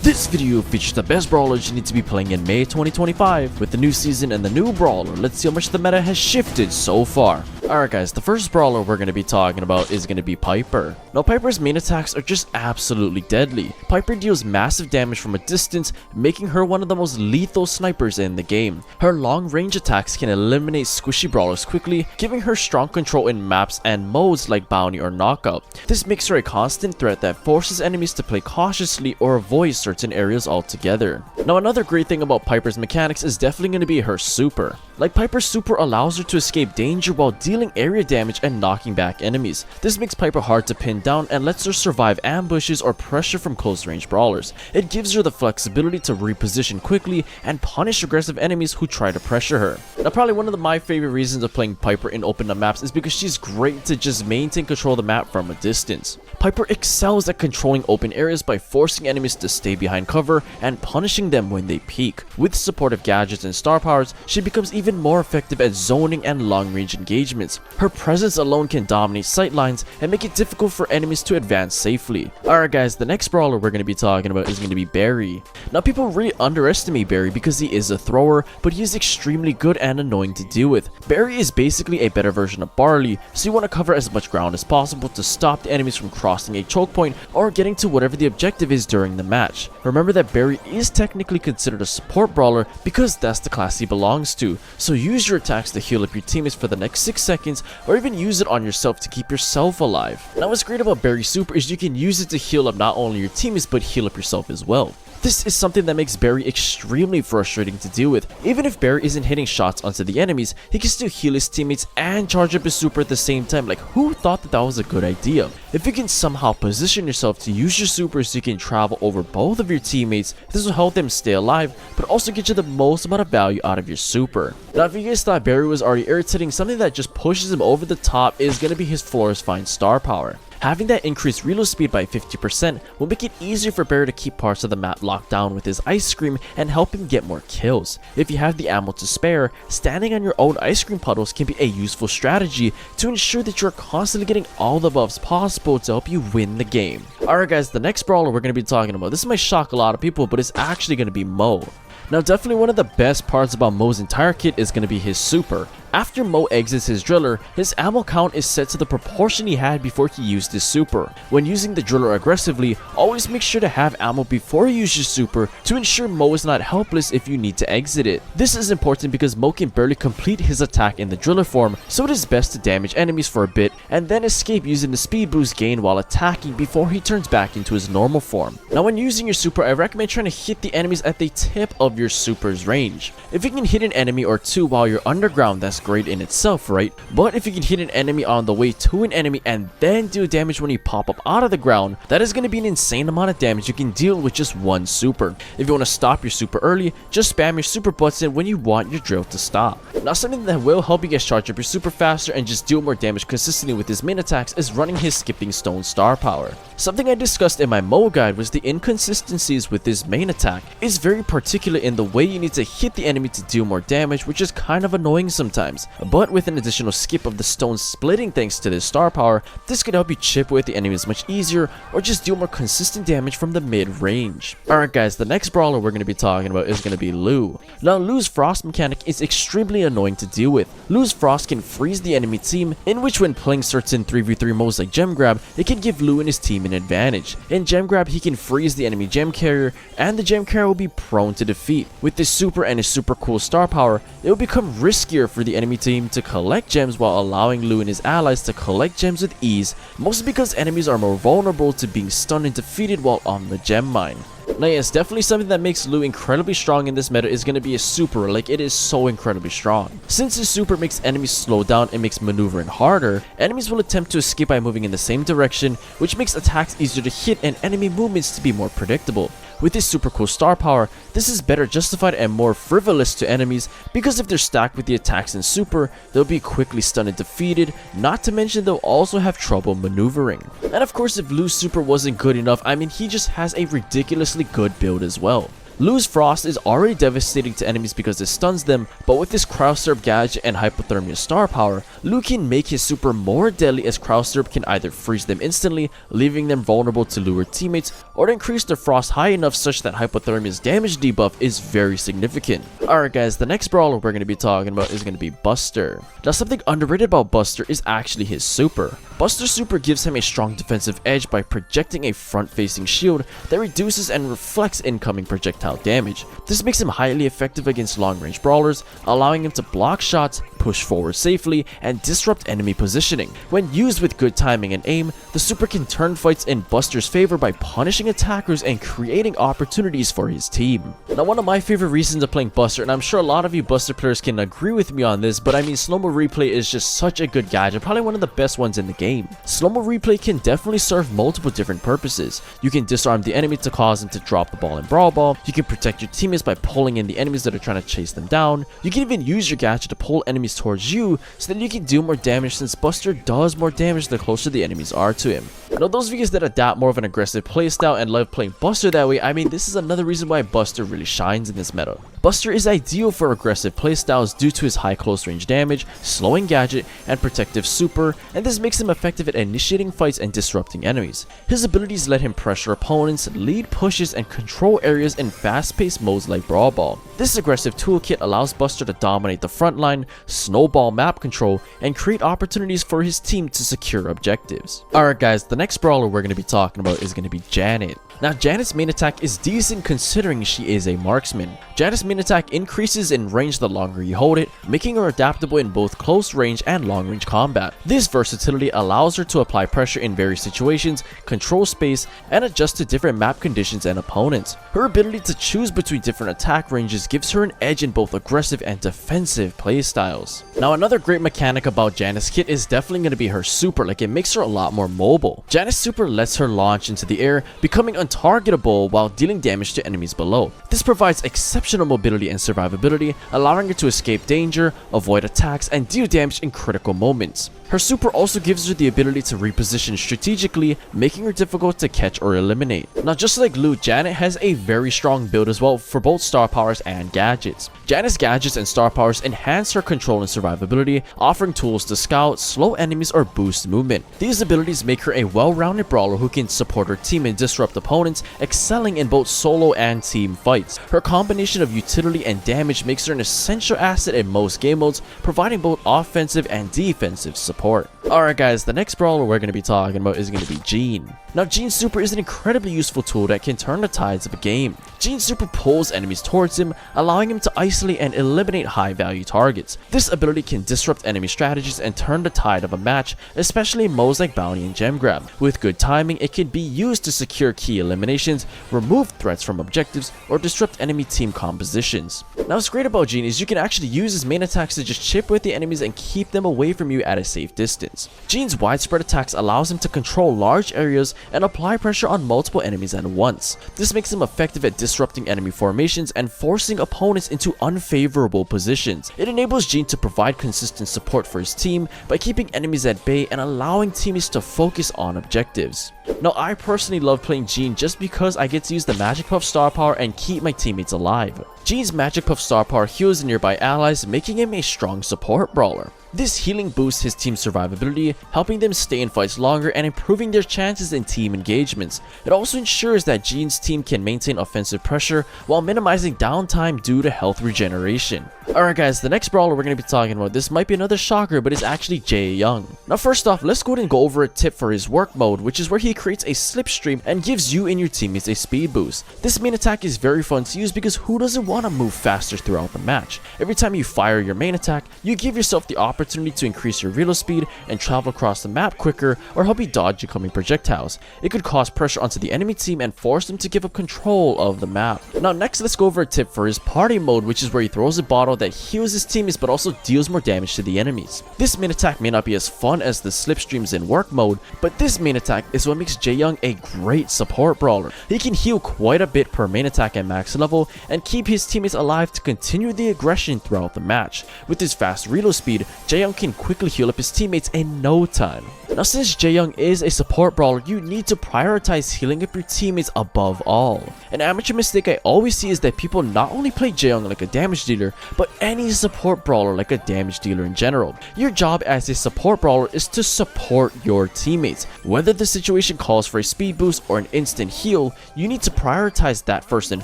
This video features the best brawlers you need to be playing in May 2025. With the new season and the new brawler, let's see how much the meta has shifted so far. Alright guys, the first brawler we're going to be talking about is going to be Piper. Now Piper's main attacks are just absolutely deadly. Piper deals massive damage from a distance, making her one of the most lethal snipers in the game. Her long range attacks can eliminate squishy brawlers quickly, giving her strong control in maps and modes like Bounty or Knockout. This makes her a constant threat that forces enemies to play cautiously or avoid certain areas altogether. Now another great thing about Piper's mechanics is definitely going to be her super. Like Piper's super allows her to escape danger while dealing area damage and knocking back enemies. This makes Piper hard to pin down and lets her survive ambushes or pressure from close range brawlers. It gives her the flexibility to reposition quickly and punish aggressive enemies who try to pressure her. Now probably one of my favorite reasons of playing Piper in open up maps is because she's great to just maintain control of the map from a distance. Piper excels at controlling open areas by forcing enemies to stay behind cover and punishing them when they peek. With supportive gadgets and star powers, she becomes even more effective at zoning and long-range engagements. Her presence alone can dominate sightlines and make it difficult for enemies to advance safely. Alright guys, the next brawler we're going to be talking about is going to be Barry. Now people really underestimate Barry because he is a thrower, but he is extremely good and annoying to deal with. Barry is basically a better version of Barley, so you want to cover as much ground as possible to stop the enemies from crossing a choke point or getting to whatever the objective is during the match. Remember that Barry is technically considered a support brawler because that's the class he belongs to, so use your attacks to heal up your teammates for the next 6 seconds or even use it on yourself to keep yourself alive. Now what's great about Barry's super is you can use it to heal up not only your teammates but heal up yourself as well. This is something that makes Barry extremely frustrating to deal with. Even if Barry isn't hitting shots onto the enemies, he can still heal his teammates and charge up his super at the same time. Like, who thought that was a good idea? If you can somehow position yourself to use your super so you can travel over both of your teammates, this will help them stay alive, but also get you the most amount of value out of your super. Now if you guys thought Barry was already irritating, something that just pushes him over the top is going to be his Floor's Fine star power. Having that increased reload speed by 50% will make it easier for Barry to keep parts of the map locked down with his ice cream and help him get more kills. If you have the ammo to spare, standing on your own ice cream puddles can be a useful strategy to ensure that you're constantly getting all the buffs possible to help you win the game. Alright guys, the next brawler we're going to be talking about, this might shock a lot of people, but it's actually going to be Mo. Now definitely one of the best parts about Mo's entire kit is going to be his super. After Mo exits his driller, his ammo count is set to the proportion he had before he used his super. When using the driller aggressively, always make sure to have ammo before you use your super to ensure Mo is not helpless if you need to exit it. This is important because Mo can barely complete his attack in the driller form, so it is best to damage enemies for a bit and then escape using the speed boost gained while attacking before he turns back into his normal form. Now when using your super, I recommend trying to hit the enemies at the tip of your super's range. If you can hit an enemy or two while you're underground, that's great in itself, right? But if you can hit an enemy on the way to an enemy and then deal damage when you pop up out of the ground, that is going to be an insane amount of damage you can deal with just one super. If you want to stop your super early, just spam your super button when you want your drill to stop. Now something that will help you guys charge up your super faster and just deal more damage consistently with his main attacks is running his Skipping Stone star power. Something I discussed in my Mo guide was the inconsistencies with his main attack. It's very particular in the way you need to hit the enemy to deal more damage, which is kind of annoying sometimes. But with an additional skip of the stone splitting thanks to this star power, this could help you chip away at the enemies much easier or just deal more consistent damage from the mid range. Alright guys, the next brawler we're going to be talking about is going to be Lou. Now Lou's frost mechanic is extremely annoying to deal with. Lou's frost can freeze the enemy team, in which when playing certain 3v3 modes like gem grab, it can give Lou and his team an advantage. In gem grab, he can freeze the enemy gem carrier and the gem carrier will be prone to defeat. With this super and his super cool star power, it will become riskier for the enemy team to collect gems while allowing Lou and his allies to collect gems with ease, mostly because enemies are more vulnerable to being stunned and defeated while on the gem mine. Now yes, definitely something that makes Lou incredibly strong in this meta is going to be his super. Like, it is so incredibly strong. Since his super makes enemies slow down and makes maneuvering harder, enemies will attempt to escape by moving in the same direction, which makes attacks easier to hit and enemy movements to be more predictable. With his super cool star power, this is better justified and more frivolous to enemies because if they're stacked with the attacks and super, they'll be quickly stunned and defeated, not to mention they'll also have trouble maneuvering. And of course, if Lou's super wasn't good enough, I mean, he just has a ridiculously good build as well. Lu's Frost is already devastating to enemies because it stuns them, but with his Crowdsurf gadget and Hypothermia star power, Lu can make his super more deadly as Crowdsurf can either freeze them instantly, leaving them vulnerable to lure teammates, or to increase their frost high enough such that Hypothermia's damage debuff is very significant. Alright guys, the next brawler we're going to be talking about is going to be Buster. Now something underrated about Buster is actually his super. Buster's super gives him a strong defensive edge by projecting a front-facing shield that reduces and reflects incoming projectile damage. This makes him highly effective against long-range brawlers, allowing him to block shots, push forward safely, and disrupt enemy positioning. When used with good timing and aim, the super can turn fights in Buster's favor by punishing attackers and creating opportunities for his team. Now one of my favorite reasons of playing Buster, and I'm sure a lot of you Buster players can agree with me on this, but I mean slow-mo replay is just such a good gadget, probably one of the best ones in the game. Slow-mo replay can definitely serve multiple different purposes. You can disarm the enemy to cause them to drop the ball in Brawl Ball. You can protect your teammates by pulling in the enemies that are trying to chase them down. You can even use your gadget to pull enemies towards you so that you can do more damage, since Buster does more damage the closer the enemies are to him. Now those of you guys that adapt more of an aggressive playstyle and love playing Buster that way, I mean this is another reason why Buster really shines in this meta. Buster is ideal for aggressive playstyles due to his high close range damage, slowing gadget, and protective super, and this makes him effective at initiating fights and disrupting enemies. His abilities let him pressure opponents, lead pushes, and control areas in fast-paced modes like Brawl Ball. This aggressive toolkit allows Buster to dominate the front line, snowball map control, and create opportunities for his team to secure objectives. Alright guys, the next brawler we're going to be talking about is going to be Janet. Now Janet's main attack is decent considering she is a marksman. Janet's main attack increases in range the longer you hold it, making her adaptable in both close range and long range combat. This versatility allows her to apply pressure in various situations, control space, and adjust to different map conditions and opponents. Her ability to choose between different attack ranges gives her an edge in both aggressive and defensive playstyles. Now another great mechanic about Janet's kit is definitely going to be her super, like it makes her a lot more mobile. Janet's super lets her launch into the air, becoming untargetable while dealing damage to enemies below. This provides exceptional mobility and survivability, allowing her to escape danger, avoid attacks, and deal damage in critical moments. Her super also gives her the ability to reposition strategically, making her difficult to catch or eliminate. Now just like Lu, Janet has a very strong build as well for both star powers and gadgets. Janet's gadgets and star powers enhance her control and survivability, offering tools to scout, slow enemies, or boost movement. These abilities make her a well-rounded brawler who can support her team and disrupt opponents, excelling in both solo and team fights. Her combination of utility and damage makes her an essential asset in most game modes, providing both offensive and defensive support. Alright guys, the next brawler we're going to be talking about is going to be Jean. Now Jean's super is an incredibly useful tool that can turn the tides of a game. Jean's super pulls enemies towards him, allowing him to isolate and eliminate high value targets. This ability can disrupt enemy strategies and turn the tide of a match, especially in modes like Bounty and Gem Grab. With good timing, it can be used to secure key eliminations, remove threats from objectives, or disrupt enemy team compositions. Now what's great about Jean is you can actually use his main attacks to just chip with the enemies and keep them away from you at a safe distance. Jean's widespread attacks allows him to control large areas and apply pressure on multiple enemies at once. This makes him effective at disrupting enemy formations and forcing opponents into unfavorable positions. It enables Jean to provide consistent support for his team by keeping enemies at bay and allowing teammates to focus on objectives. Now I personally love playing Jean just because I get to use the Magic Puff star power and keep my teammates alive. Jean's Magic Puff star power heals nearby allies, making him a strong support brawler. This healing boosts his team's survivability, helping them stay in fights longer and improving their chances in team engagements. It also ensures that Jean's team can maintain offensive pressure while minimizing downtime due to health regeneration. Alright guys, the next brawler we're going to be talking about, this might be another shocker, but it's actually Jae Young. Now first off, let's go ahead and go over a tip for his work mode, which is where he creates a slipstream and gives you and your teammates a speed boost. This main attack is very fun to use because who doesn't want to move faster throughout the match? Every time you fire your main attack, you give yourself the opportunity to increase your reload speed and travel across the map quicker, or help you dodge incoming projectiles. It could cause pressure onto the enemy team and force them to give up control of the map. Now next, let's go over a tip for his party mode, which is where he throws a bottle that heals his teammates but also deals more damage to the enemies. This main attack may not be as fun as the slipstreams in work mode, but this main attack is what makes Jae Young a great support brawler. He can heal quite a bit per main attack at max level and keep his his teammates alive to continue the aggression throughout the match. With his fast reload speed, Jaeyoung can quickly heal up his teammates in no time. Now since Jaeyoung is a support brawler, you need to prioritize healing up your teammates above all. An amateur mistake I always see is that people not only play Jaeyoung like a damage dealer, but any support brawler like a damage dealer in general. Your job as a support brawler is to support your teammates. Whether the situation calls for a speed boost or an instant heal, you need to prioritize that first and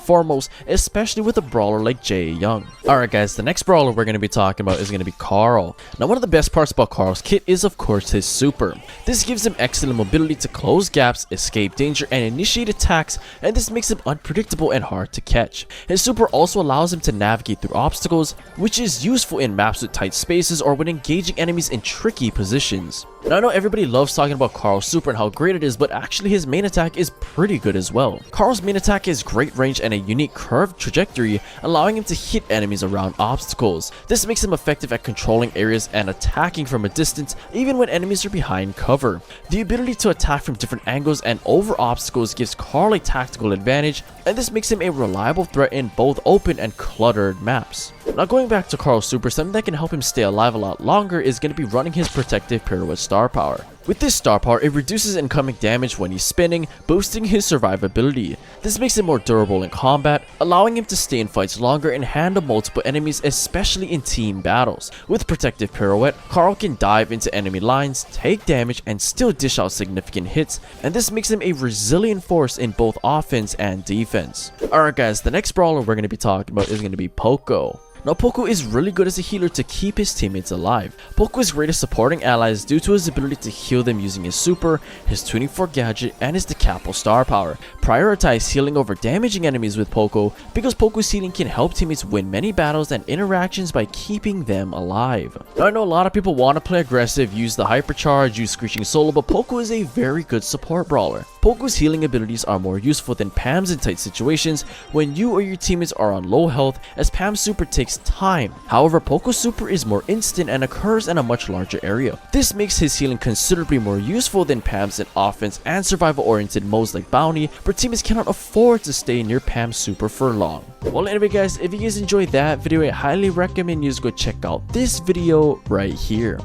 foremost, especially with a brawler like Jaeyoung. Alright guys, the next brawler we're going to be talking about is going to be Carl. Now one of the best parts about Carl's kit is of course his super. This gives him excellent mobility to close gaps, escape danger, and initiate attacks, and this makes him unpredictable and hard to catch. His super also allows him to navigate through obstacles, which is useful in maps with tight spaces or when engaging enemies in tricky positions. Now I know everybody loves talking about Carl's super and how great it is, but actually his main attack is pretty good as well. Carl's main attack has great range and a unique curved trajectory, allowing him to hit enemies around obstacles. This makes him effective at controlling areas and attacking from a distance, even when enemies are behind cover. The ability to attack from different angles and over obstacles gives Carl a tactical advantage, and this makes him a reliable threat in both open and cluttered maps. Now going back to Carl's super, something that can help him stay alive a lot longer is going to be running his protective pirouette star power. With this star power, it reduces incoming damage when he's spinning, boosting his survivability. This makes him more durable in combat, allowing him to stay in fights longer and handle multiple enemies, especially in team battles. With protective pirouette, Carl can dive into enemy lines, take damage, and still dish out significant hits, and this makes him a resilient force in both offense and defense. Alright guys, the next brawler we're going to be talking about is going to be Poco. Now Poco is really good as a healer to keep his teammates alive. Poco is great at supporting allies due to his ability to heal them using his super, his 24 gadget, and his decapple star power. Prioritize healing over damaging enemies with Poco because Poco's healing can help teammates win many battles and interactions by keeping them alive. Now I know a lot of people want to play aggressive, use the hypercharge, use screeching solo, but Poco is a very good support brawler. Poco's healing abilities are more useful than Pam's in tight situations when you or your teammates are on low health, as Pam's super takes time. However, Poco's super is more instant and occurs in a much larger area. This makes his healing considerably more useful than Pam's in offense and survival oriented modes like Bounty, where teammates cannot afford to stay near Pam's super for long. Well anyway guys, if you guys enjoyed that video, I highly recommend you go check out this video right here.